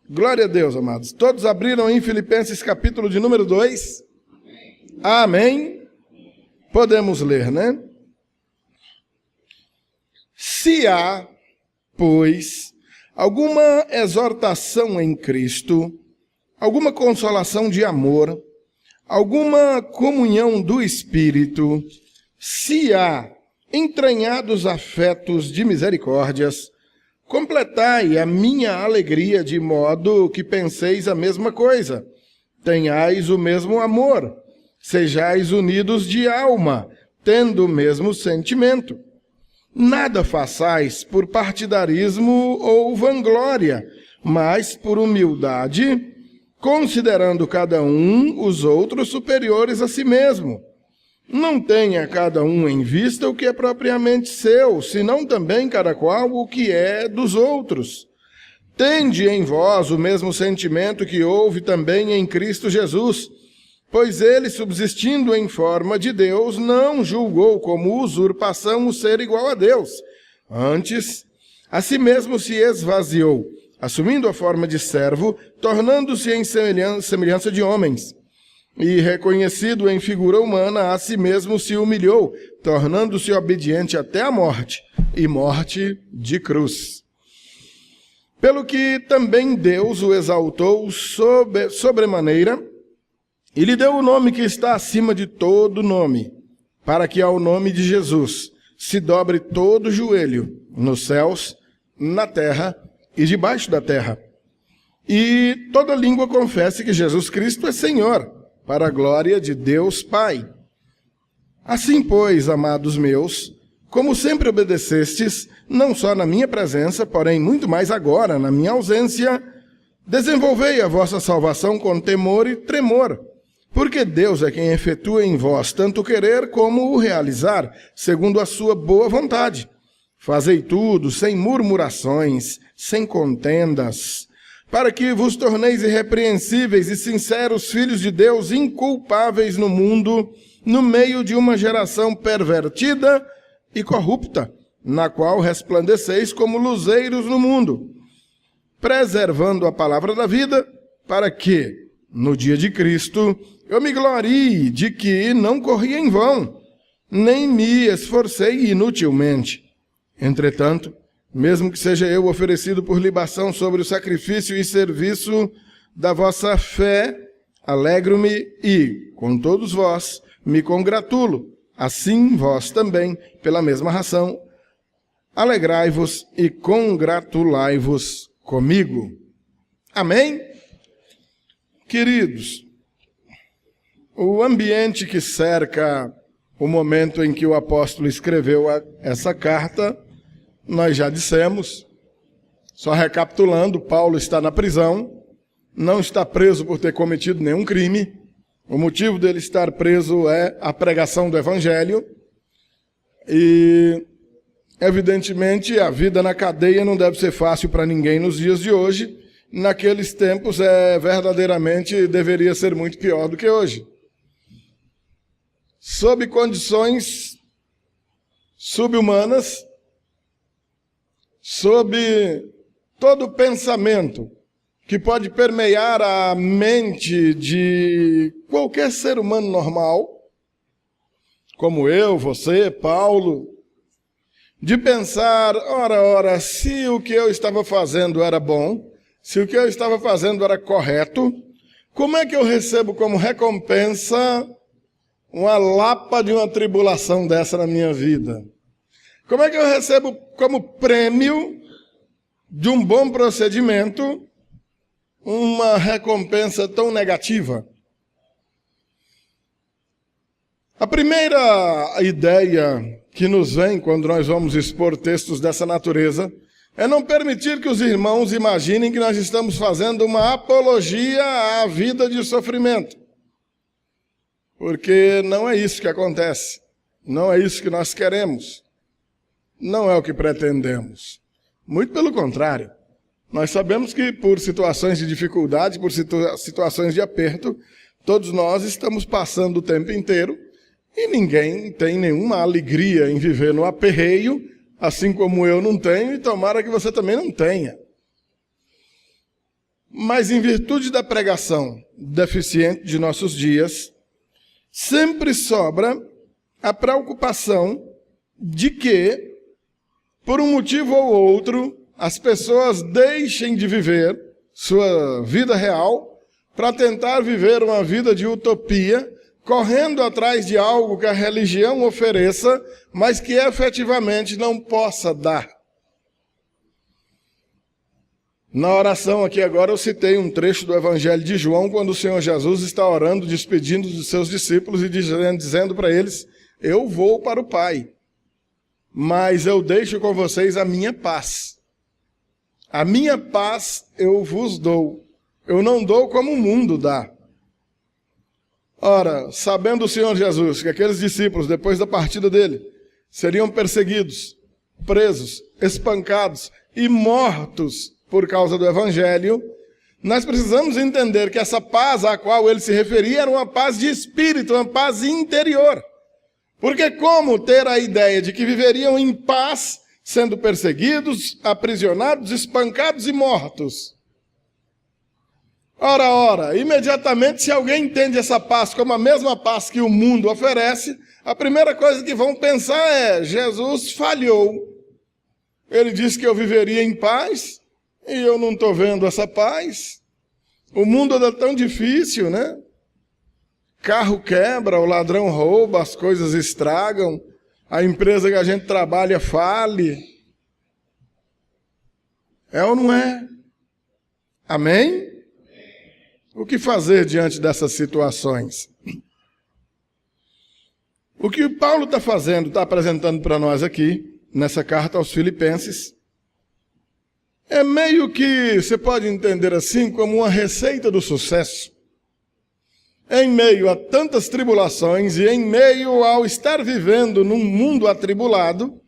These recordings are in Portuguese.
Glória a Deus, amados. Todos abriram em Filipenses capítulo de número 2? Amém? Podemos ler, né? Se há, pois, alguma exortação em Cristo, alguma consolação de amor, alguma comunhão do Espírito, se há entranhados afetos de misericórdias, completai a minha alegria de modo que penseis a mesma coisa, tenhais o mesmo amor, sejais unidos de alma, tendo o mesmo sentimento. Nada façais por partidarismo ou vanglória, mas por humildade, considerando cada um os outros superiores a si mesmo. Não tenha cada um em vista o que é propriamente seu, senão também cada qual o que é dos outros. Tende em vós o mesmo sentimento que houve também em Cristo Jesus, pois ele, subsistindo em forma de Deus, não julgou como usurpação o ser igual a Deus. Antes, a si mesmo se esvaziou, assumindo a forma de servo, tornando-se em semelhança de homens. E, reconhecido em figura humana, a si mesmo se humilhou, tornando-se obediente até a morte, e morte de cruz. Pelo que também Deus o exaltou sobremaneira, e lhe deu o nome que está acima de todo nome, para que ao nome de Jesus se dobre todo joelho, nos céus, na terra e debaixo da terra. E toda língua confesse que Jesus Cristo é Senhor, para a glória de Deus Pai. Assim, pois, amados meus, como sempre obedecestes, não só na minha presença, porém muito mais agora, na minha ausência, desenvolvei a vossa salvação com temor e tremor, porque Deus é quem efetua em vós tanto o querer como o realizar, segundo a sua boa vontade. Fazei tudo sem murmurações, sem contendas, para que vos torneis irrepreensíveis e sinceros filhos de Deus, inculpáveis no mundo, no meio de uma geração pervertida e corrupta, na qual resplandeceis como luzeiros no mundo, preservando a palavra da vida, para que, no dia de Cristo, eu me glorie de que não corri em vão, nem me esforcei inutilmente. Entretanto, mesmo que seja eu oferecido por libação sobre o sacrifício e serviço da vossa fé, alegro-me e, com todos vós, me congratulo. Assim vós também, pela mesma razão, alegrai-vos e congratulai-vos comigo. Amém? Queridos, o ambiente que cerca o momento em que o apóstolo escreveu essa carta, nós já dissemos. Só recapitulando, Paulo está na prisão, não está preso por ter cometido nenhum crime. O motivo dele estar preso é a pregação do evangelho. E, evidentemente, a vida na cadeia não deve ser fácil para ninguém nos dias de hoje. Naqueles tempos, verdadeiramente deveria ser muito pior do que hoje. Sob condições subhumanas, sob todo pensamento que pode permear a mente de qualquer ser humano normal, como eu, você, Paulo, de pensar, ora, se o que eu estava fazendo era bom, se o que eu estava fazendo era correto, como é que eu recebo como recompensa uma lapa de uma tribulação dessa na minha vida? Como é que eu recebo como prêmio de um bom procedimento uma recompensa tão negativa? A primeira ideia que nos vem quando nós vamos expor textos dessa natureza é não permitir que os irmãos imaginem que nós estamos fazendo uma apologia à vida de sofrimento. Porque não é isso que acontece. Não é isso que nós queremos. Não é o que pretendemos. Muito pelo contrário. Nós sabemos que por situações de dificuldade, por situações de aperto, todos nós estamos passando o tempo inteiro e ninguém tem nenhuma alegria em viver no aperreio, assim como eu não tenho, e tomara que você também não tenha. Mas em virtude da pregação deficiente de nossos dias, sempre sobra a preocupação de que, por um motivo ou outro, as pessoas deixem de viver sua vida real para tentar viver uma vida de utopia, correndo atrás de algo que a religião ofereça, mas que efetivamente não possa dar. Na oração aqui agora eu citei um trecho do Evangelho de João, quando o Senhor Jesus está orando, despedindo dos seus discípulos e dizendo para eles: eu vou para o Pai, mas eu deixo com vocês a minha paz. A minha paz eu vos dou. Eu não dou como o mundo dá. Ora, sabendo o Senhor Jesus que aqueles discípulos, depois da partida dele, seriam perseguidos, presos, espancados e mortos por causa do Evangelho, nós precisamos entender que essa paz a qual ele se referia era uma paz de espírito, uma paz interior. Porque como ter a ideia de que viveriam em paz, sendo perseguidos, aprisionados, espancados e mortos? Ora, imediatamente, se alguém entende essa paz como a mesma paz que o mundo oferece, a primeira coisa que vão pensar é: Jesus falhou. Ele disse que eu viveria em paz, e eu não estou vendo essa paz. O mundo anda tão difícil, né? Carro quebra, o ladrão rouba, as coisas estragam, a empresa que a gente trabalha fale. É ou não é? Amém? O que fazer diante dessas situações? O que Paulo está fazendo, está apresentando para nós aqui, nessa carta aos Filipenses, é meio que, você pode entender assim, como uma receita do sucesso. Em meio a tantas tribulações e em meio ao estar vivendo num mundo atribulado,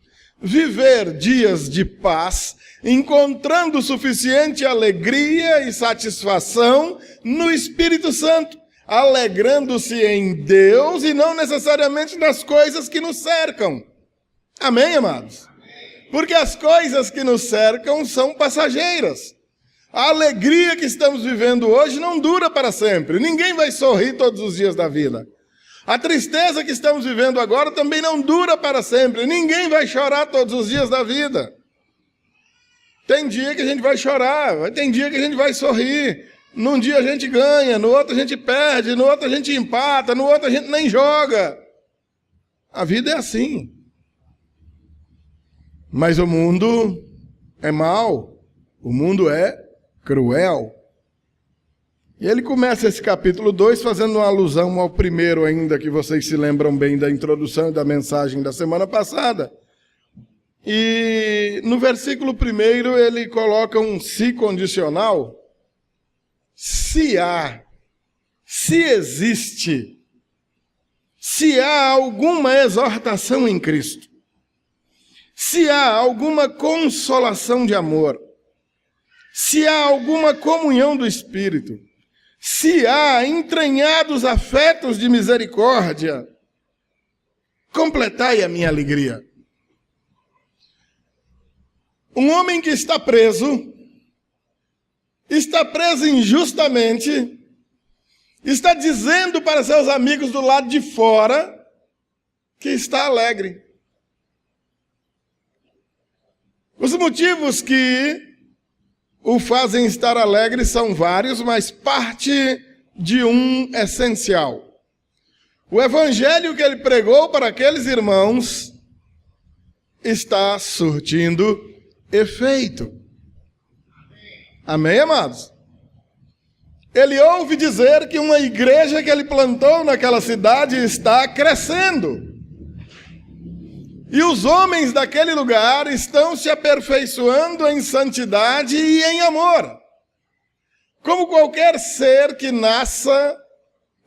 viver dias de paz, encontrando suficiente alegria e satisfação no Espírito Santo, alegrando-se em Deus e não necessariamente nas coisas que nos cercam. Amém, amados? Porque as coisas que nos cercam são passageiras. A alegria que estamos vivendo hoje não dura para sempre. Ninguém vai sorrir todos os dias da vida. A tristeza que estamos vivendo agora também não dura para sempre. Ninguém vai chorar todos os dias da vida. Tem dia que a gente vai chorar, tem dia que a gente vai sorrir. Num dia a gente ganha, no outro a gente perde, no outro a gente empata, no outro a gente nem joga. A vida é assim. Mas o mundo é mau, o mundo é cruel. E ele começa esse capítulo 2 fazendo uma alusão ao primeiro ainda, que vocês se lembram bem da introdução e da mensagem da semana passada. E no versículo 1 ele coloca um se condicional. Se há, se existe, se há alguma exortação em Cristo, se há alguma consolação de amor, se há alguma comunhão do Espírito, se há entranhados afetos de misericórdia, completai a minha alegria. Um homem que está preso injustamente, está dizendo para seus amigos do lado de fora que está alegre. Os motivos que o fazem estar alegre são vários, mas parte de um essencial. O evangelho que ele pregou para aqueles irmãos está surtindo efeito. Amém, amados? Ele ouve dizer que uma igreja que ele plantou naquela cidade está crescendo. E os homens daquele lugar estão se aperfeiçoando em santidade e em amor. Como qualquer ser que nasça,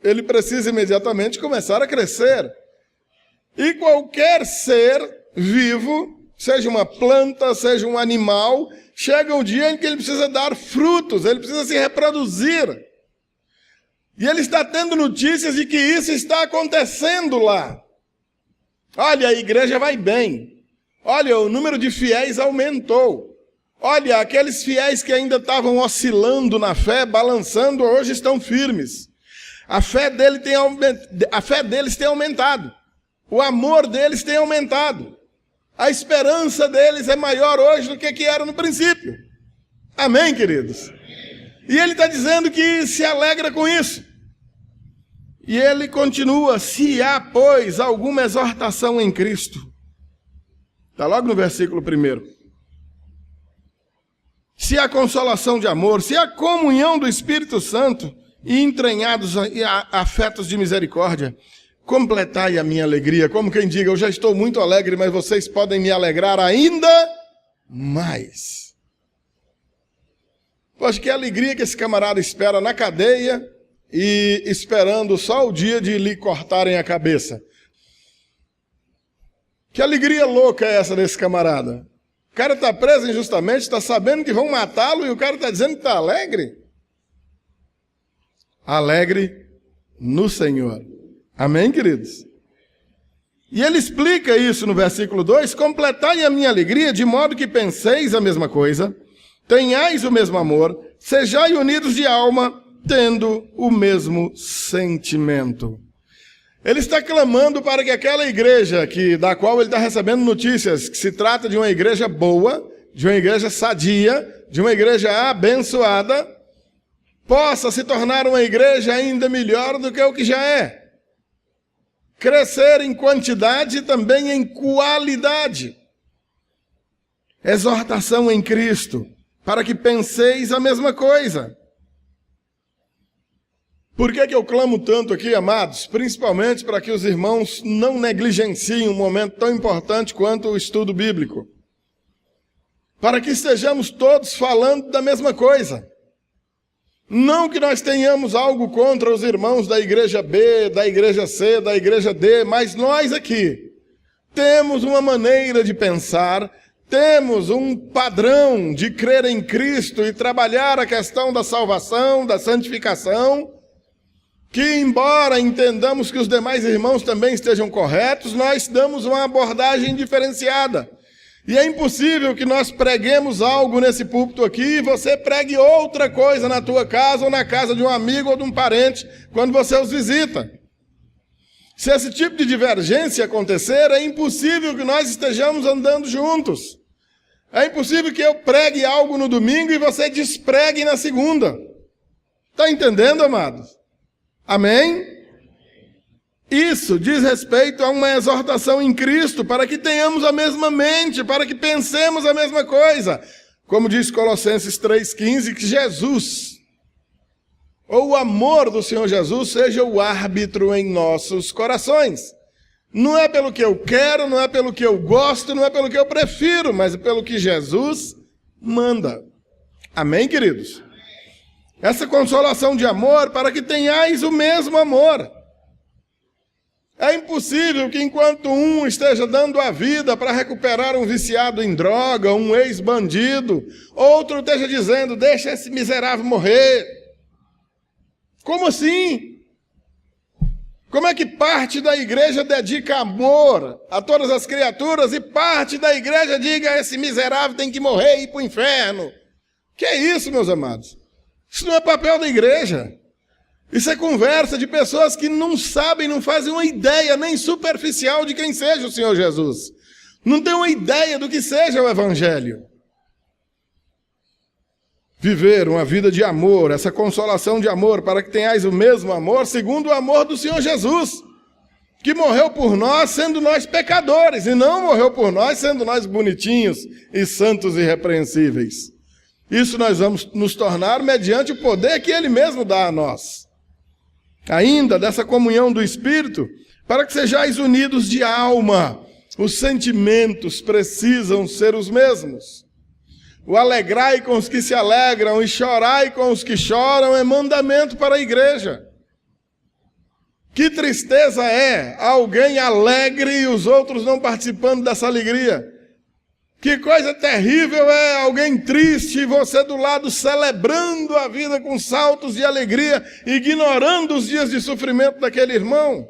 ele precisa imediatamente começar a crescer. E qualquer ser vivo, seja uma planta, seja um animal, chega um dia em que ele precisa dar frutos, ele precisa se reproduzir. E ele está tendo notícias de que isso está acontecendo lá. Olha, a igreja vai bem. Olha, o número de fiéis aumentou. Olha, aqueles fiéis que ainda estavam oscilando na fé, balançando, hoje estão firmes. A fé deles tem aumentado. O amor deles tem aumentado. A esperança deles é maior hoje do que era no princípio. Amém, queridos? E ele está dizendo que se alegra com isso. E ele continua: se há, pois, alguma exortação em Cristo. Está logo no versículo 1. Se há consolação de amor, se há comunhão do Espírito Santo e entranhados afetos de misericórdia, completai a minha alegria. Como quem diga, eu já estou muito alegre, mas vocês podem me alegrar ainda mais. Poxa, que alegria que esse camarada espera na cadeia e esperando só o dia de lhe cortarem a cabeça. Que alegria louca é essa desse camarada? O cara está preso injustamente, está sabendo que vão matá-lo e o cara está dizendo que está alegre? Alegre no Senhor. Amém, queridos? E ele explica isso no versículo 2: completai a minha alegria de modo que penseis a mesma coisa, tenhais o mesmo amor, sejai unidos de alma, tendo o mesmo sentimento. Ele está clamando para que aquela igreja da qual ele está recebendo notícias, que se trata de uma igreja boa, de uma igreja sadia, de uma igreja abençoada, possa se tornar uma igreja ainda melhor do que o que já é. Crescer em quantidade e também em qualidade. Exortação em Cristo, para que penseis a mesma coisa. Por que eu clamo tanto aqui, amados? Principalmente para que os irmãos não negligenciem um momento tão importante quanto o estudo bíblico. Para que estejamos todos falando da mesma coisa. Não que nós tenhamos algo contra os irmãos da igreja B, da igreja C, da igreja D, mas nós aqui temos uma maneira de pensar, temos um padrão de crer em Cristo e trabalhar a questão da salvação, da santificação, que embora entendamos que os demais irmãos também estejam corretos, nós damos uma abordagem diferenciada. E é impossível que nós preguemos algo nesse púlpito aqui e você pregue outra coisa na tua casa ou na casa de um amigo ou de um parente quando você os visita. Se esse tipo de divergência acontecer, é impossível que nós estejamos andando juntos. É impossível que eu pregue algo no domingo e você despregue na segunda. Está entendendo, amados? Amém? Isso diz respeito a uma exortação em Cristo, para que tenhamos a mesma mente, para que pensemos a mesma coisa. Como diz Colossenses 3,15, que Jesus, ou o amor do Senhor Jesus, seja o árbitro em nossos corações. Não é pelo que eu quero, não é pelo que eu gosto, não é pelo que eu prefiro, mas pelo que Jesus manda. Amém, queridos? Essa consolação de amor para que tenhais o mesmo amor. É impossível que enquanto um esteja dando a vida para recuperar um viciado em droga, um ex-bandido, outro esteja dizendo, deixa esse miserável morrer. Como assim? Como é que parte da igreja dedica amor a todas as criaturas e parte da igreja diga, esse miserável tem que morrer e ir para o inferno? Que é isso, meus amados? Isso não é papel da igreja. Isso é conversa de pessoas que não sabem, não fazem uma ideia nem superficial de quem seja o Senhor Jesus. Não tem uma ideia do que seja o Evangelho. Viver uma vida de amor, essa consolação de amor, para que tenhais o mesmo amor, segundo o amor do Senhor Jesus, que morreu por nós, sendo nós pecadores, e não morreu por nós, sendo nós bonitinhos e santos e irrepreensíveis. Isso nós vamos nos tornar mediante o poder que Ele mesmo dá a nós. Ainda dessa comunhão do Espírito, para que sejais unidos de alma. Os sentimentos precisam ser os mesmos. O alegrai com os que se alegram e chorai com os que choram é mandamento para a igreja. Que tristeza é alguém alegre e os outros não participando dessa alegria. Que coisa terrível é alguém triste e você do lado celebrando a vida com saltos de alegria, ignorando os dias de sofrimento daquele irmão.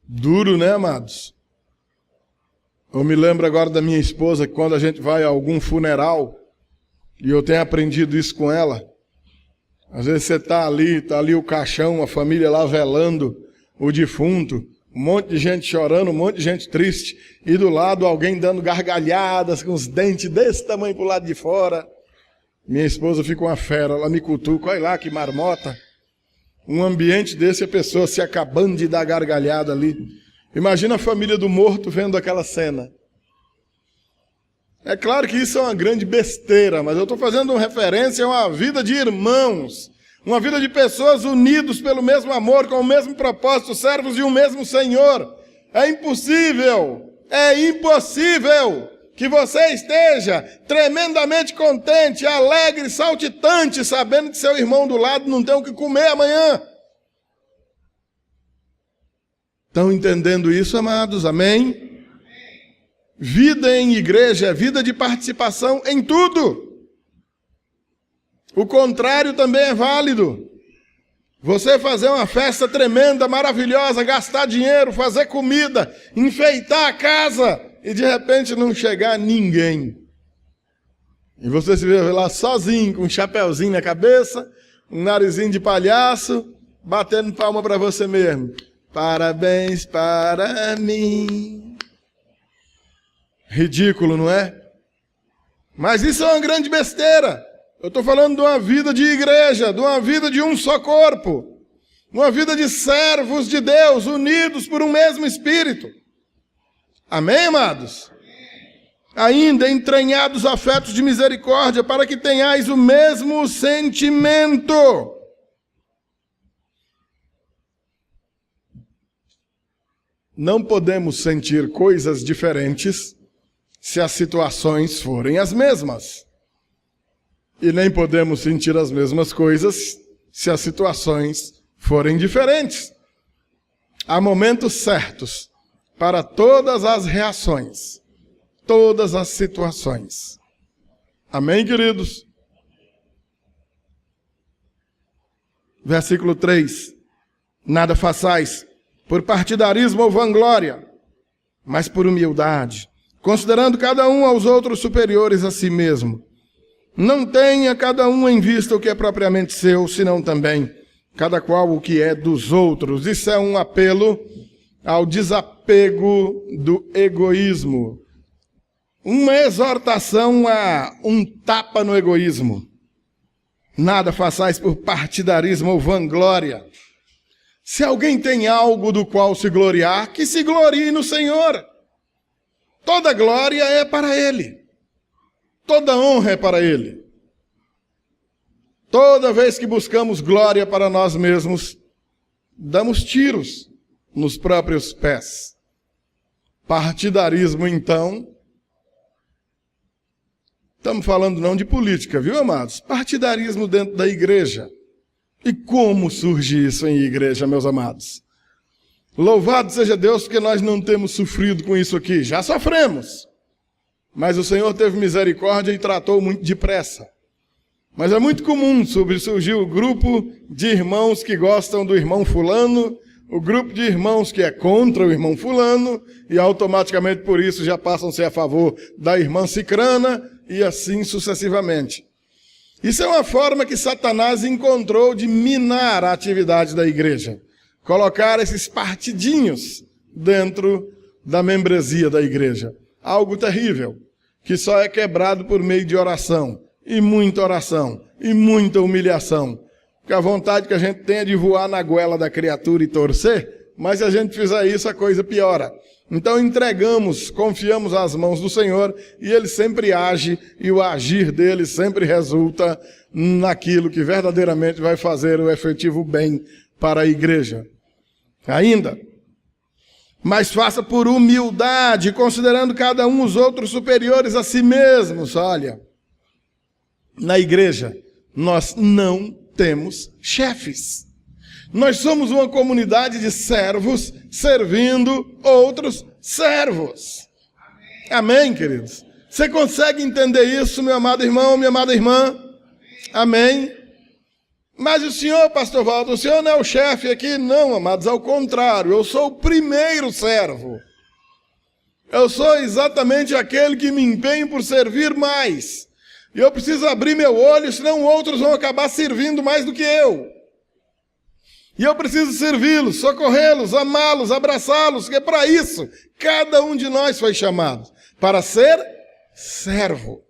Duro, né, amados? Eu me lembro agora da minha esposa, que quando a gente vai a algum funeral, e eu tenho aprendido isso com ela, às vezes você tá ali o caixão, a família lá velando o defunto, um monte de gente chorando, um monte de gente triste, e do lado alguém dando gargalhadas, com os dentes desse tamanho pro lado de fora. Minha esposa fica uma fera, ela me cutuca, olha lá que marmota. Um ambiente desse, a pessoa se acabando de dar gargalhada ali. Imagina a família do morto vendo aquela cena. É claro que isso é uma grande besteira, mas eu estou fazendo uma referência a uma vida de irmãos, uma vida de pessoas unidos pelo mesmo amor, com o mesmo propósito, servos de um mesmo Senhor. É impossível que você esteja tremendamente contente, alegre, saltitante, sabendo que seu irmão do lado não tem o que comer amanhã. Estão entendendo isso, amados? Amém? Vida em igreja é vida de participação em tudo. O contrário também é válido. Você fazer uma festa tremenda, maravilhosa, gastar dinheiro, fazer comida, enfeitar a casa e de repente não chegar ninguém. E você se vê lá sozinho, com um chapeuzinho na cabeça, um narizinho de palhaço, batendo palma para você mesmo. Parabéns para mim. Ridículo, não é? Mas isso é uma grande besteira. Eu estou falando de uma vida de igreja, de uma vida de um só corpo, uma vida de servos de Deus, unidos por um mesmo Espírito. Amém, amados? Ainda entranhados afetos de misericórdia, para que tenhais o mesmo sentimento. Não podemos sentir coisas diferentes se as situações forem as mesmas. E nem podemos sentir as mesmas coisas se as situações forem diferentes. Há momentos certos para todas as reações, todas as situações. Amém, queridos? Versículo 3. Nada façais por partidarismo ou vanglória, mas por humildade, considerando cada um aos outros superiores a si mesmo. Não tenha cada um em vista o que é propriamente seu, senão também cada qual o que é dos outros. Isso é um apelo ao desapego do egoísmo. Uma exortação a um tapa no egoísmo. Nada façais por partidarismo ou vanglória. Se alguém tem algo do qual se gloriar, que se glorie no Senhor. Toda glória é para Ele. Toda honra é para Ele. Toda vez que buscamos glória para nós mesmos, damos tiros nos próprios pés. Partidarismo, então, estamos falando não de política, viu, amados? Partidarismo dentro da igreja. E como surge isso em igreja, meus amados? Louvado seja Deus, porque nós não temos sofrido com isso aqui. Já sofremos. Mas o Senhor teve misericórdia e tratou muito depressa. Mas é muito comum surgir o grupo de irmãos que gostam do irmão fulano, o grupo de irmãos que é contra o irmão fulano, e automaticamente por isso já passam a ser a favor da irmã cicrana, e assim sucessivamente. Isso é uma forma que Satanás encontrou de minar a atividade da igreja. Colocar esses partidinhos dentro da membresia da igreja. Algo terrível, que só é quebrado por meio de oração, e muita humilhação. Porque a vontade que a gente tem é de voar na goela da criatura e torcer, mas se a gente fizer isso, a coisa piora. Então entregamos, confiamos às mãos do Senhor, e Ele sempre age, e o agir dele sempre resulta naquilo que verdadeiramente vai fazer o efetivo bem para a igreja. Ainda, mas faça por humildade, considerando cada um os outros superiores a si mesmos. Olha, na igreja, nós não temos chefes. Nós somos uma comunidade de servos servindo outros servos. Amém, queridos? Você consegue entender isso, meu amado irmão, minha amada irmã? Amém? Mas o senhor, pastor Walter, o senhor não é o chefe aqui? Não, amados, ao contrário, eu sou o primeiro servo. Eu sou exatamente aquele que me empenho por servir mais. E eu preciso abrir meu olho, senão outros vão acabar servindo mais do que eu. E eu preciso servi-los, socorrê-los, amá-los, abraçá-los, porque é para isso cada um de nós foi chamado. Para ser servo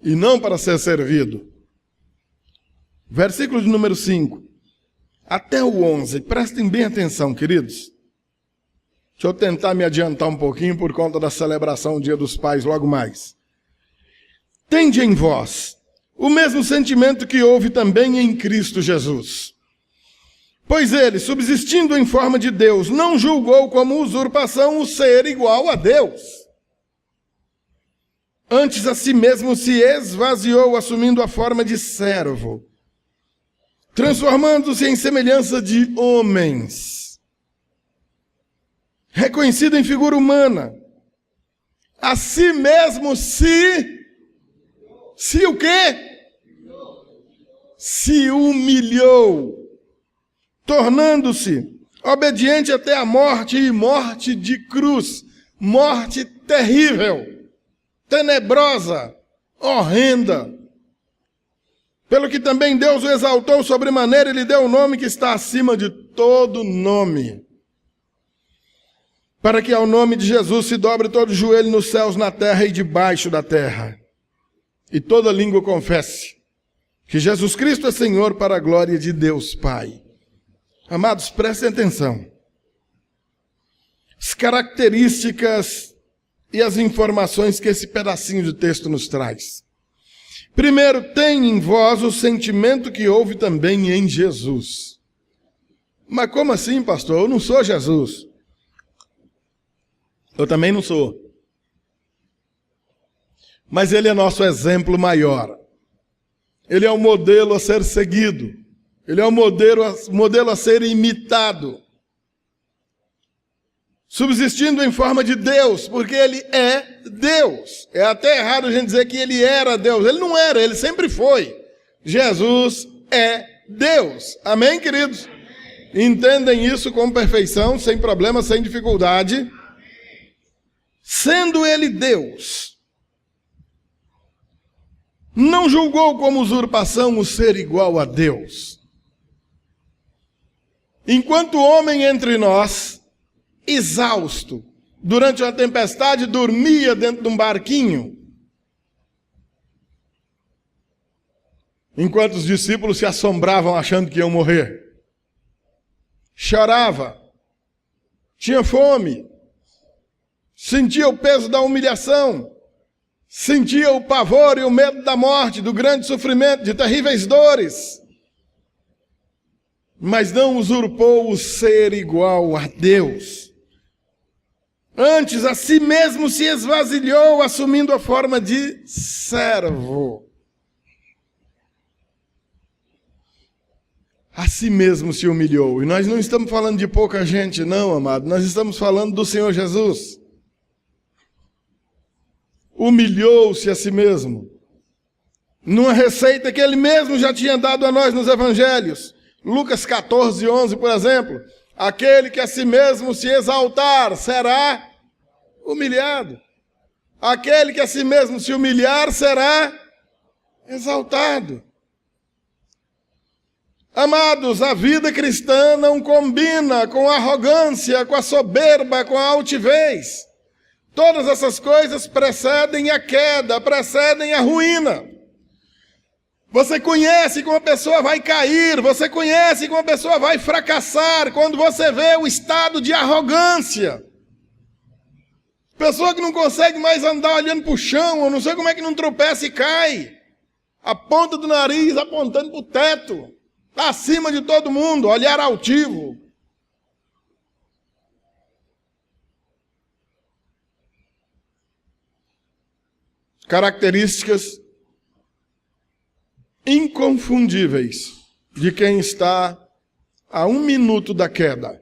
e não para ser servido. Versículo de número 5 até o 11. Prestem bem atenção, queridos. Deixa eu tentar me adiantar um pouquinho por conta da celebração do Dia dos Pais logo mais. Tende em vós o mesmo sentimento que houve também em Cristo Jesus. Pois ele, subsistindo em forma de Deus, não julgou como usurpação o ser igual a Deus. Antes a si mesmo se esvaziou, assumindo a forma de servo, transformando-se em semelhança de homens. Reconhecido em figura humana, a si mesmo se o quê? Se humilhou, tornando-se obediente até a morte, e morte de cruz, morte terrível, tenebrosa, horrenda. Pelo que também Deus o exaltou sobremaneira e lhe deu o nome que está acima de todo nome, para que ao nome de Jesus se dobre todo joelho nos céus, na terra e debaixo da terra, e toda língua confesse que Jesus Cristo é Senhor, para a glória de Deus Pai. Amados, prestem atenção. As características e as informações que esse pedacinho de texto nos traz. Primeiro, tem em vós o sentimento que houve também em Jesus. Mas como assim, pastor? Eu não sou Jesus. Eu também não sou. Mas ele é nosso exemplo maior. Ele é o modelo a ser seguido. Ele é o modelo a ser imitado. Subsistindo em forma de Deus, porque ele é Deus. É até errado a gente dizer que ele era Deus. Ele não era, ele sempre foi. Jesus é Deus. Amém, queridos? Entendem isso com perfeição, sem problema, sem dificuldade. Sendo ele Deus, não julgou como usurpação o ser igual a Deus. Enquanto homem entre nós, exausto, durante uma tempestade, dormia dentro de um barquinho, enquanto os discípulos se assombravam achando que iam morrer. Chorava, tinha fome, sentia o peso da humilhação, sentia o pavor e o medo da morte, do grande sofrimento, de terríveis dores, mas não usurpou o ser igual a Deus. Antes, a si mesmo se esvaziou, assumindo a forma de servo. A si mesmo se humilhou. E nós não estamos falando de pouca gente, não, amado. Nós estamos falando do Senhor Jesus. Humilhou-se a si mesmo, numa receita que ele mesmo já tinha dado a nós nos evangelhos. Lucas 14, 11, por exemplo. Aquele que a si mesmo se exaltar será humilhado. Aquele que a si mesmo se humilhar será exaltado. Amados, a vida cristã não combina com a arrogância, com a soberba, com a altivez. Todas essas coisas precedem a queda, precedem a ruína. Você conhece que uma pessoa vai cair, você conhece que uma pessoa vai fracassar quando você vê o estado de arrogância. Pessoa que não consegue mais andar olhando para o chão, eu não sei como é que não tropeça e cai. A ponta do nariz apontando para o teto, acima de todo mundo, olhar altivo. Características inconfundíveis de quem está a 1 minuto da queda.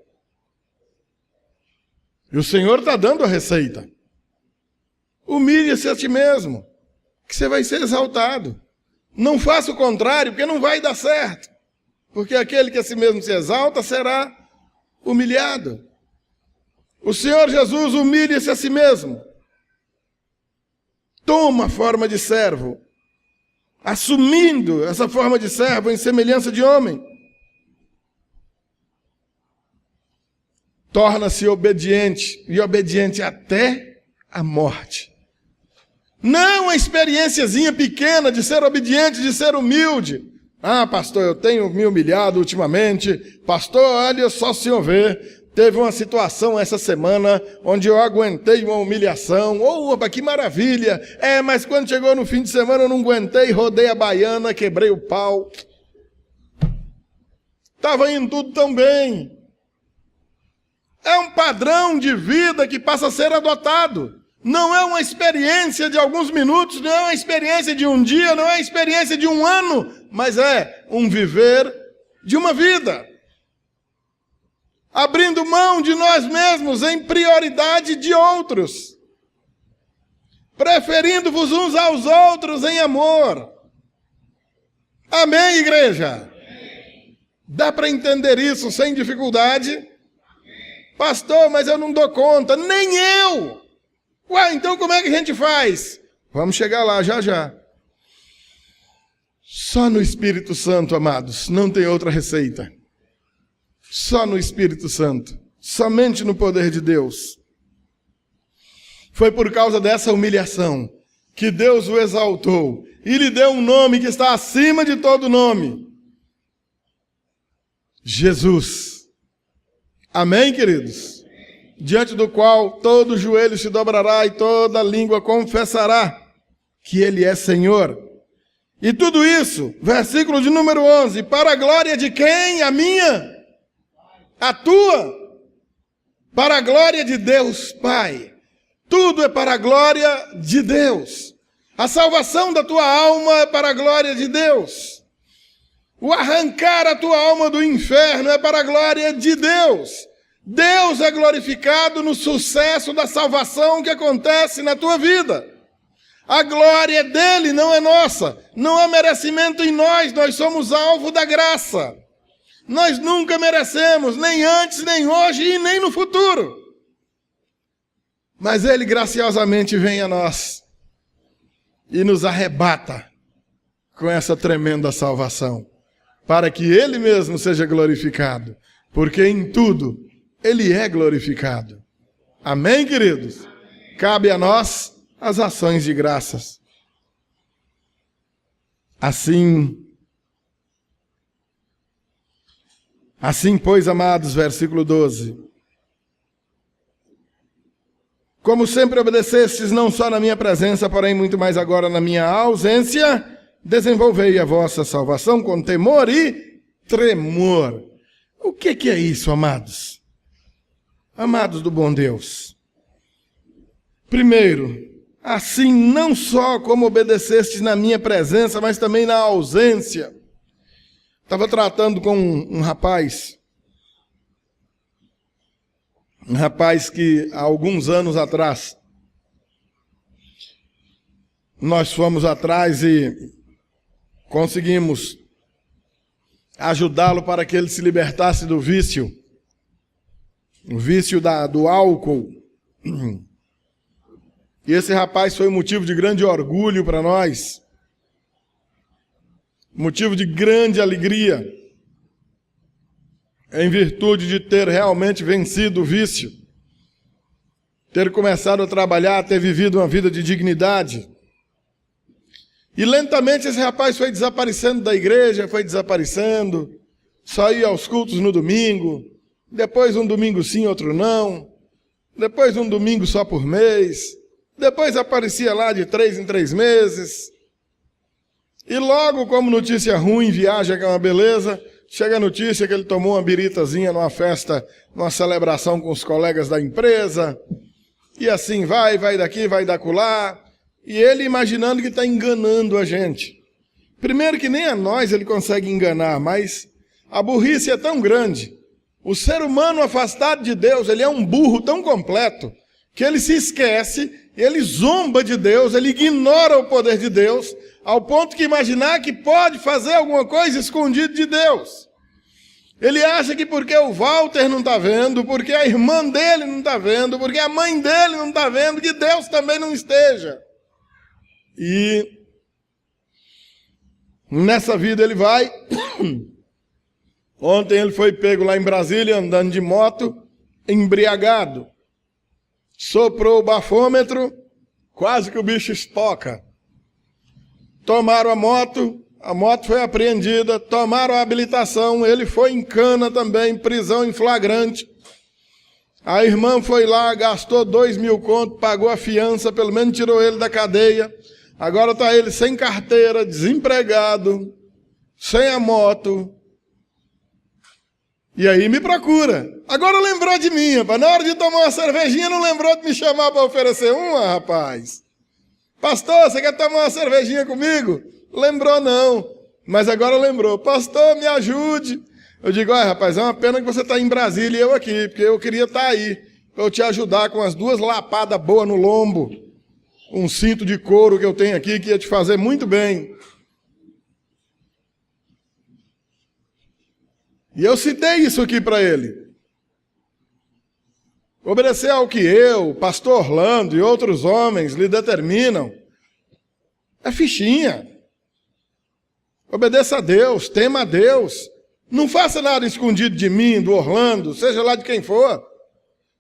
E o Senhor está dando a receita. Humilhe-se a ti mesmo, que você vai ser exaltado. Não faça o contrário, porque não vai dar certo. Porque aquele que a si mesmo se exalta será humilhado. O Senhor Jesus humilha-se a si mesmo. Toma a forma de servo, assumindo essa forma de servo em semelhança de homem. Torna-se obediente, e obediente até a morte. Não a experiênciazinha pequena de ser obediente, de ser humilde. Ah, pastor, eu tenho me humilhado ultimamente. Pastor, olha só o senhor vê. Teve uma situação essa semana onde eu aguentei uma humilhação. Opa, que maravilha! Mas quando chegou no fim de semana eu não aguentei, rodei a baiana, quebrei o pau. Estava indo tudo tão bem. É um padrão de vida que passa a ser adotado. Não é uma experiência de alguns minutos, não é uma experiência de um dia, não é uma experiência de um ano, mas é um viver de uma vida. Abrindo mão de nós mesmos em prioridade de outros. Preferindo-vos uns aos outros em amor. Amém, igreja? Dá para entender isso sem dificuldade? Pastor, mas eu não dou conta. Nem eu! Então como é que a gente faz? Vamos chegar lá já já. Só no Espírito Santo, amados, não tem outra receita. Só no Espírito Santo, somente no poder de Deus. Foi por causa dessa humilhação que Deus o exaltou e lhe deu um nome que está acima de todo nome. Jesus. Amém, queridos? Diante do qual todo joelho se dobrará e toda língua confessará que Ele é Senhor. E tudo isso, versículo de número 11, para a glória de quem? A minha? A tua? Para a glória de Deus Pai. Tudo é para a glória de Deus. A salvação da tua alma é para a glória de Deus. O arrancar a tua alma do inferno é para a glória de Deus. Deus é glorificado no sucesso da salvação que acontece na tua vida. A glória é dele, não é nossa. Não há merecimento em nós, nós somos alvo da graça. Nós nunca merecemos, nem antes, nem hoje e nem no futuro. Mas ele graciosamente vem a nós e nos arrebata com essa tremenda salvação, para que ele mesmo seja glorificado, porque em tudo ele é glorificado. Amém, queridos? Cabe a nós as ações de graças. Assim, pois, amados, versículo 12. Como sempre obedecestes, não só na minha presença, porém muito mais agora na minha ausência, desenvolvei a vossa salvação com temor e tremor. O que é isso, amados? Amados do bom Deus. Primeiro, assim não só como obedecestes na minha presença, mas também na ausência. Estava tratando com um rapaz que há alguns anos atrás, nós fomos atrás e conseguimos ajudá-lo para que ele se libertasse do vício, o vício do álcool. E esse rapaz foi motivo de grande orgulho para nós, motivo de grande alegria, em virtude de ter realmente vencido o vício, ter começado a trabalhar, ter vivido uma vida de dignidade. E lentamente esse rapaz foi desaparecendo da igreja, foi desaparecendo, só ia aos cultos no domingo, depois um domingo sim, outro não, depois um domingo só por mês, depois aparecia lá de 3 em 3 meses. E logo, como notícia ruim, viaja que é uma beleza, chega a notícia que ele tomou uma biritazinha numa festa, numa celebração com os colegas da empresa, e assim vai daqui, vai daculá, e ele imaginando que está enganando a gente. Primeiro que nem a nós ele consegue enganar, mas a burrice é tão grande. O ser humano afastado de Deus, ele é um burro tão completo, que ele se esquece, ele zomba de Deus, ele ignora o poder de Deus, ao ponto que imaginar que pode fazer alguma coisa escondido de Deus. Ele acha que porque o Walter não está vendo, porque a irmã dele não está vendo, porque a mãe dele não está vendo, que Deus também não esteja. E nessa vida ele vai. Ontem ele foi pego lá em Brasília, andando de moto, embriagado. Soprou o bafômetro, quase que o bicho estoca. Tomaram a moto foi apreendida, tomaram a habilitação, ele foi em cana também, prisão em flagrante. A irmã foi lá, gastou 2.000 contos, pagou a fiança, pelo menos tirou ele da cadeia. Agora está ele sem carteira, desempregado, sem a moto. E aí me procura. Agora lembrou de mim, rapaz. Na hora de tomar uma cervejinha, não lembrou de me chamar para oferecer uma, rapaz. Pastor, você quer tomar uma cervejinha comigo? Lembrou não, mas agora lembrou. Pastor, me ajude. Eu digo, rapaz, é uma pena que você está em Brasília e eu aqui, porque eu queria estar aí, para eu te ajudar com as 2 lapadas boas no lombo, um cinto de couro que eu tenho aqui, que ia te fazer muito bem. E eu citei isso aqui para ele. Obedecer ao que eu, pastor Orlando e outros homens lhe determinam é fichinha. Obedeça a Deus, tema a Deus. Não faça nada escondido de mim, do Orlando, seja lá de quem for.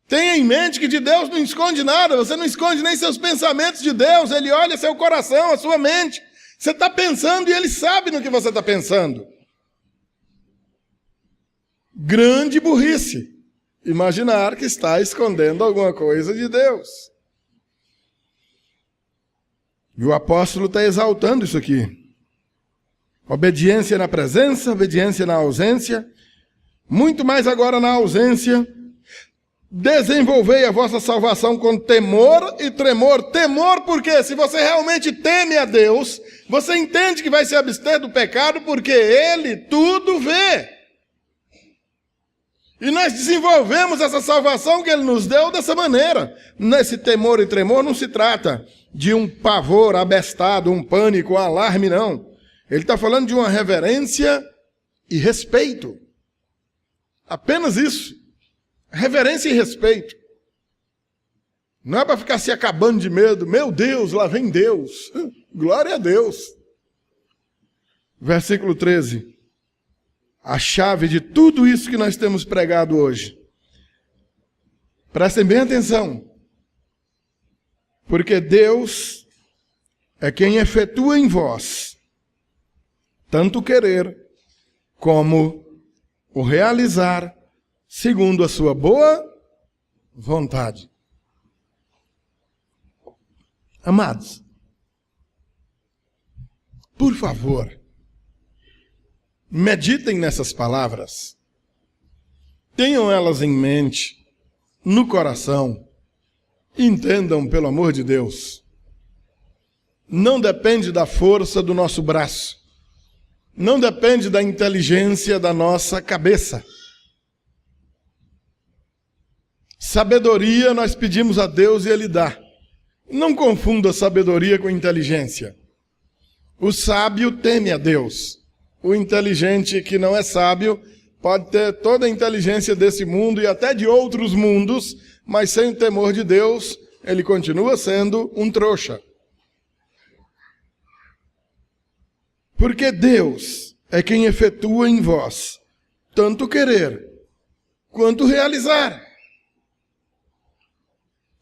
Tenha em mente que de Deus não esconde nada, você não esconde nem seus pensamentos de Deus, Ele olha seu coração, a sua mente. Você está pensando e Ele sabe no que você está pensando. Grande burrice imaginar que está escondendo alguma coisa de Deus. E o apóstolo está exaltando isso aqui. Obediência na presença, obediência na ausência, muito mais agora na ausência. Desenvolvei a vossa salvação com temor e tremor. Temor porque se você realmente teme a Deus, você entende que vai se abster do pecado porque Ele tudo vê. E nós desenvolvemos essa salvação que Ele nos deu dessa maneira. Nesse temor e tremor não se trata de um pavor abestado, um pânico, um alarme, não. Ele está falando de uma reverência e respeito. Apenas isso. Reverência e respeito. Não é para ficar se acabando de medo. Meu Deus, lá vem Deus. Glória a Deus. Versículo 13. A chave de tudo isso que nós temos pregado hoje. Prestem bem atenção. Porque Deus é quem efetua em vós tanto o querer como o realizar segundo a sua boa vontade. Amados, por favor, meditem nessas palavras. Tenham elas em mente, no coração. Entendam, pelo amor de Deus. Não depende da força do nosso braço. Não depende da inteligência da nossa cabeça. Sabedoria nós pedimos a Deus e Ele dá. Não confunda sabedoria com inteligência. O sábio teme a Deus. O inteligente que não é sábio pode ter toda a inteligência desse mundo e até de outros mundos, mas sem o temor de Deus, ele continua sendo um trouxa. Porque Deus é quem efetua em vós tanto querer quanto realizar.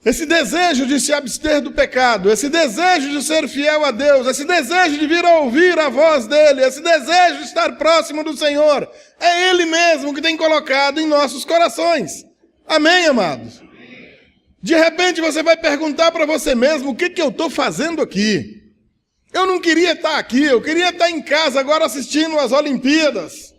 Esse desejo de se abster do pecado, esse desejo de ser fiel a Deus, esse desejo de vir a ouvir a voz dEle, esse desejo de estar próximo do Senhor, é Ele mesmo que tem colocado em nossos corações. Amém, amados? De repente você vai perguntar para você mesmo, o que eu estou fazendo aqui? Eu não queria estar aqui, eu queria estar em casa agora assistindo às Olimpíadas.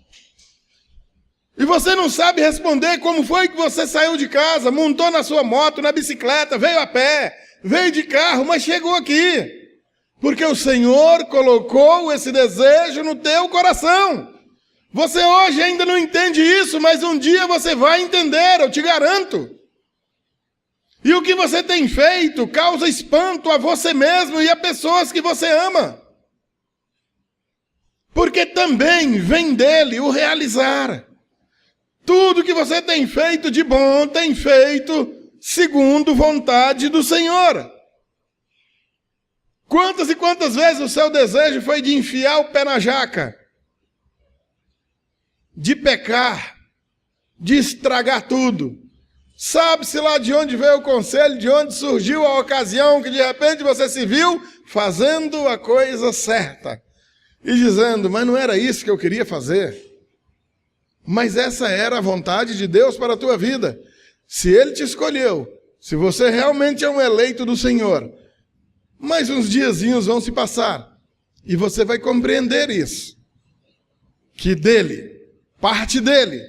E você não sabe responder como foi que você saiu de casa, montou na sua moto, na bicicleta, veio a pé, veio de carro, mas chegou aqui. Porque o Senhor colocou esse desejo no teu coração. Você hoje ainda não entende isso, mas um dia você vai entender, eu te garanto. E o que você tem feito causa espanto a você mesmo e a pessoas que você ama. Porque também vem dele o realizar. Tudo que você tem feito de bom, tem feito segundo vontade do Senhor. Quantas e quantas vezes o seu desejo foi de enfiar o pé na jaca, de pecar, de estragar tudo? Sabe-se lá de onde veio o conselho, de onde surgiu a ocasião que de repente você se viu fazendo a coisa certa e dizendo, mas não era isso que eu queria fazer. Mas essa era a vontade de Deus para a tua vida. Se Ele te escolheu, se você realmente é um eleito do Senhor, mais uns diazinhos vão se passar e você vai compreender isso. Que dele, parte dele,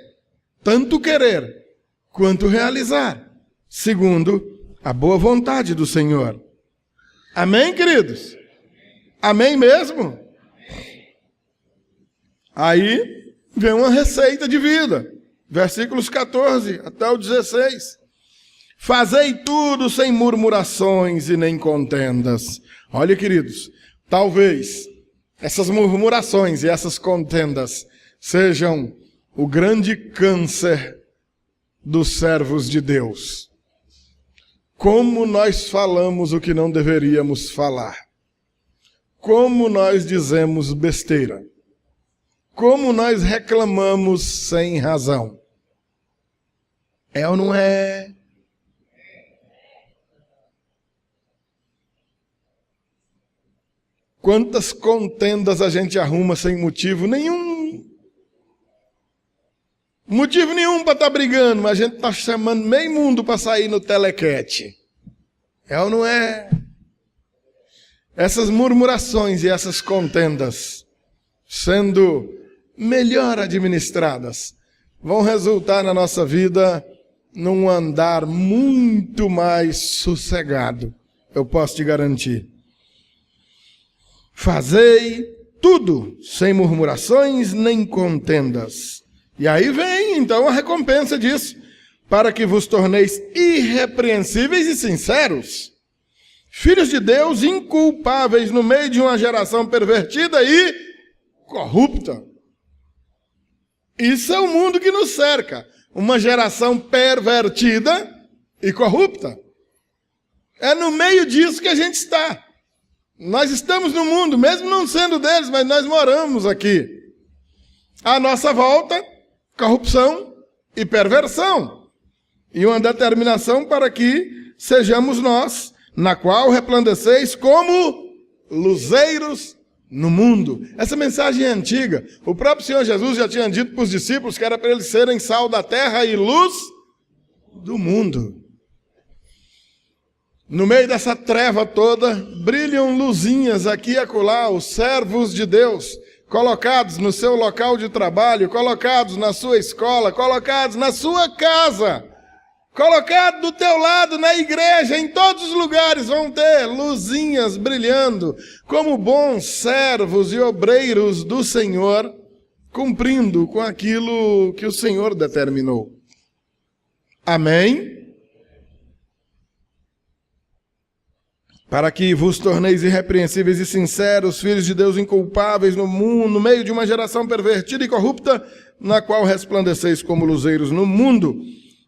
tanto querer quanto realizar, segundo a boa vontade do Senhor. Amém, queridos? Amém mesmo? Aí vem uma receita de vida. Versículos 14 até o 16. Fazei tudo sem murmurações e nem contendas. Olha, queridos, talvez essas murmurações e essas contendas sejam o grande câncer dos servos de Deus. Como nós falamos o que não deveríamos falar. Como nós dizemos besteira. Como nós reclamamos sem razão. É ou não é? Quantas contendas a gente arruma sem motivo nenhum. Motivo nenhum para estar brigando, mas a gente está chamando meio mundo para sair no telequete. É ou não é? Essas murmurações e essas contendas, sendo melhor administradas, vão resultar na nossa vida num andar muito mais sossegado. Eu posso te garantir. Fazei tudo sem murmurações nem contendas. E aí vem, então, a recompensa disso. Para que vos torneis irrepreensíveis e sinceros. Filhos de Deus inculpáveis no meio de uma geração pervertida e corrupta. Isso é o mundo que nos cerca. Uma geração pervertida e corrupta. É no meio disso que a gente está. Nós estamos no mundo, mesmo não sendo deles, mas nós moramos aqui. À nossa volta, corrupção e perversão. E uma determinação para que sejamos nós, na qual resplandeceis como luzeiros no mundo. Essa mensagem é antiga. O próprio Senhor Jesus já tinha dito para os discípulos que era para eles serem sal da terra e luz do mundo. No meio dessa treva toda, brilham luzinhas aqui e acolá, os servos de Deus, colocados no seu local de trabalho, colocados na sua escola, colocados na sua casa, colocados do teu lado, na igreja, em todos os lugares vão ter luzinhas brilhando, como bons servos e obreiros do Senhor, cumprindo com aquilo que o Senhor determinou. Amém? Para que vos torneis irrepreensíveis e sinceros, filhos de Deus inculpáveis no mundo, no meio de uma geração pervertida e corrupta, na qual resplandeceis como luzeiros no mundo,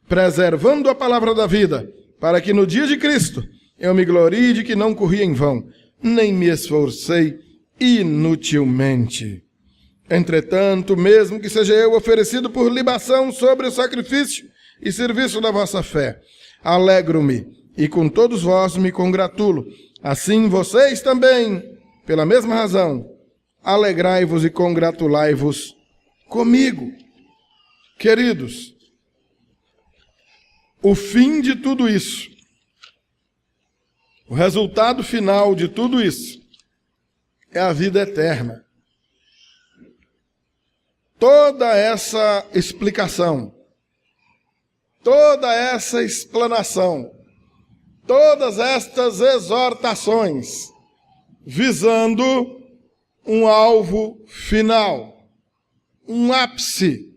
preservando a palavra da vida, para que no dia de Cristo eu me glorie de que não corri em vão, nem me esforcei inutilmente. Entretanto, mesmo que seja eu oferecido por libação sobre o sacrifício e serviço da vossa fé, alegro-me, e com todos vós me congratulo. Assim vocês também, pela mesma razão, alegrai-vos e congratulai-vos comigo. Queridos, o fim de tudo isso, o resultado final de tudo isso, é a vida eterna. Toda essa explicação, toda essa explanação, todas estas exortações, visando um alvo final, um ápice,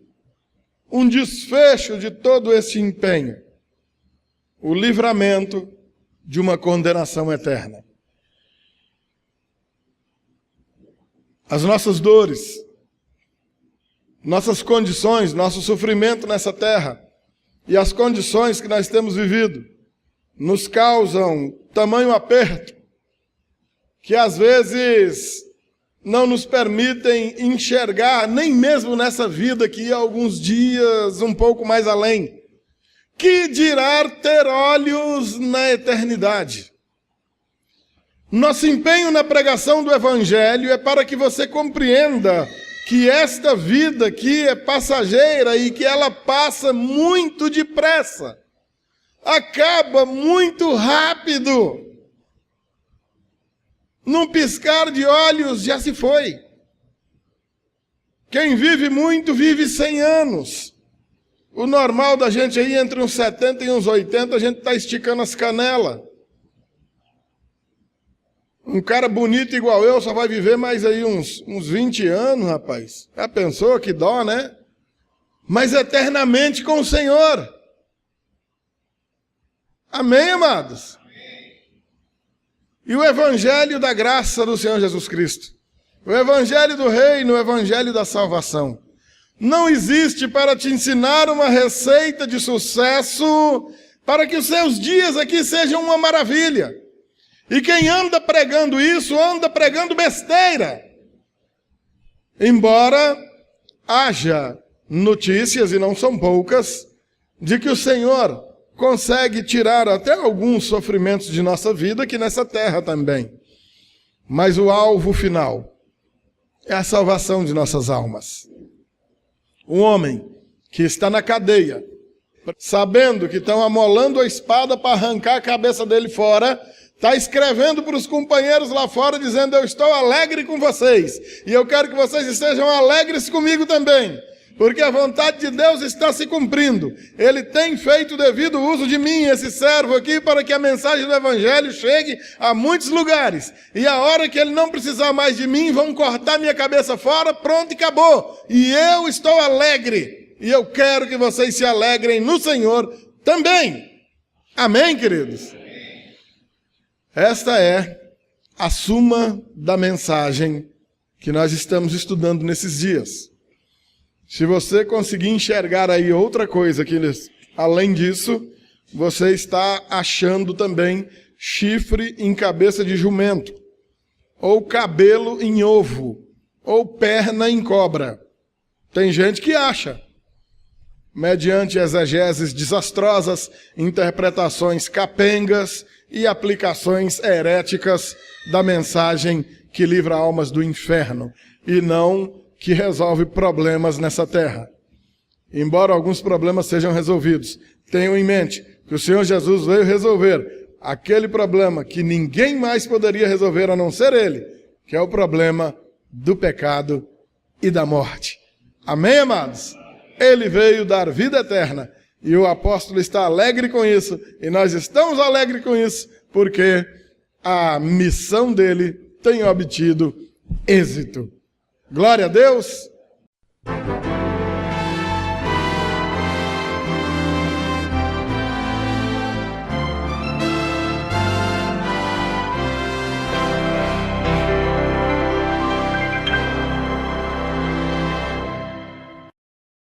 um desfecho de todo esse empenho, o livramento de uma condenação eterna. As nossas dores, nossas condições, nosso sofrimento nessa terra e as condições que nós temos vivido nos causam tamanho aperto que às vezes não nos permitem enxergar, nem mesmo nessa vida aqui, alguns dias um pouco mais além. Que dirá ter olhos na eternidade? Nosso empenho na pregação do Evangelho é para que você compreenda que esta vida aqui é passageira e que ela passa muito depressa, acaba muito rápido. Num piscar de olhos já se foi. Quem vive muito vive 100 anos. O normal da gente aí entre uns 70 e uns 80, a gente está esticando as canelas. Um cara bonito igual eu só vai viver mais aí uns 20 anos, rapaz. Já pensou que dó, né? Mas eternamente com o Senhor. Amém, amados? E o Evangelho da graça do Senhor Jesus Cristo, o Evangelho do Reino, o Evangelho da salvação, não existe para te ensinar uma receita de sucesso para que os seus dias aqui sejam uma maravilha. E quem anda pregando isso, anda pregando besteira. Embora haja notícias, e não são poucas, de que o Senhor consegue tirar até alguns sofrimentos de nossa vida aqui nessa terra também. Mas o alvo final é a salvação de nossas almas. Um homem que está na cadeia, sabendo que estão amolando a espada para arrancar a cabeça dele fora, está escrevendo para os companheiros lá fora, dizendo: eu estou alegre com vocês, e eu quero que vocês estejam alegres comigo também. Porque a vontade de Deus está se cumprindo. Ele tem feito o devido uso de mim, esse servo aqui, para que a mensagem do Evangelho chegue a muitos lugares. E a hora que ele não precisar mais de mim, vão cortar minha cabeça fora, pronto e acabou. E eu estou alegre. E eu quero que vocês se alegrem no Senhor também. Amém, queridos? Esta é a suma da mensagem que nós estamos estudando nesses dias. Se você conseguir enxergar aí outra coisa que além disso, você está achando também chifre em cabeça de jumento, ou cabelo em ovo, ou perna em cobra. Tem gente que acha, mediante exegeses desastrosas, interpretações capengas e aplicações heréticas da mensagem que livra almas do inferno, e não que resolve problemas nessa terra. Embora alguns problemas sejam resolvidos, tenham em mente que o Senhor Jesus veio resolver aquele problema que ninguém mais poderia resolver a não ser Ele, que é o problema do pecado e da morte. Amém, amados? Ele veio dar vida eterna, e o apóstolo está alegre com isso, e nós estamos alegres com isso, porque a missão dele tem obtido êxito. Glória a Deus!